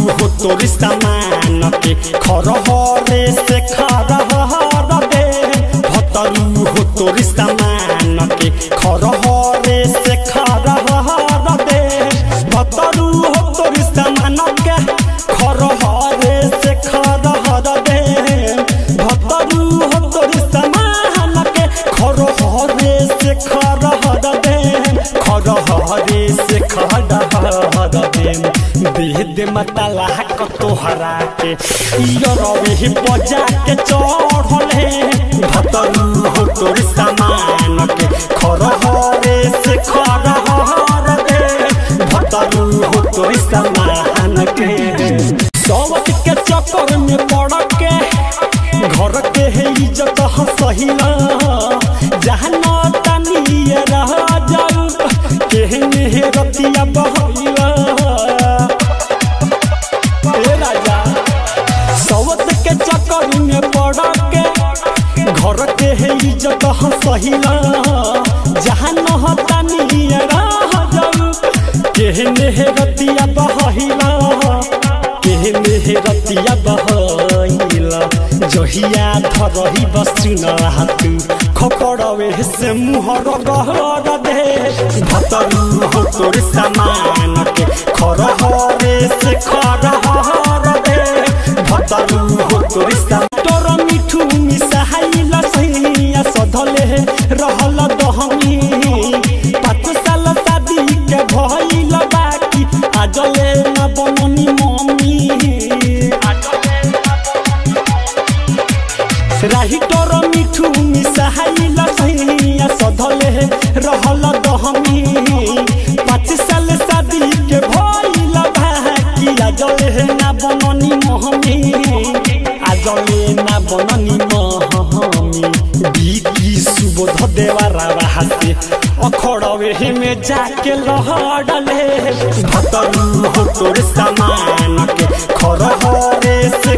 हो तोर सामान के खरहरे से खरहर दे भतरू हो तोर सामान के खरहरे से खरहर दे भतरू हो तोर सामान के खरहरे से खरहर दे भतरू हो तोर सामान के खरहरे से खरहर दे खरहरे से खरहर दे दे मतला तोहरा के रवि बजा के चढ़ले भतरू हो तोर सामान के खरहरे से खरहर दे भतरू हो तोर सामान के सौवत के चक्कर में पड़ के घर के है इज्जत सहिला जहाँ तनी रह जाऊ केहने रतिया बहिला सौवत के चक्कर में पड़ के घर के है इज्जत सहिला जहाँ नहतानी रह जाऊ केहने रतिया बहिला केहने रतिया बहिला जहिया धरही बसुना हाथू खपड़वे से मुहर गहर दे भतरू हो तोर सामान के खरहरे से खरहर दे भतरू हो तोर सामान तोर मिठू मिसाइला सैया सधले रहल दहमी 5 साल शादी के भइल बाकी आजले न बननी मम्मी राही तोर मिठू मिसाइला सैया सधले रहल दहमी 5 साल शादी के भइल बाकी आजले न बननी मम्मी आजले न बननी मम्मी बीकी सुबोध देवारा हाथे अखड़वे में जाके लहड़ले भतरू हो तोर सामान के खरहरे से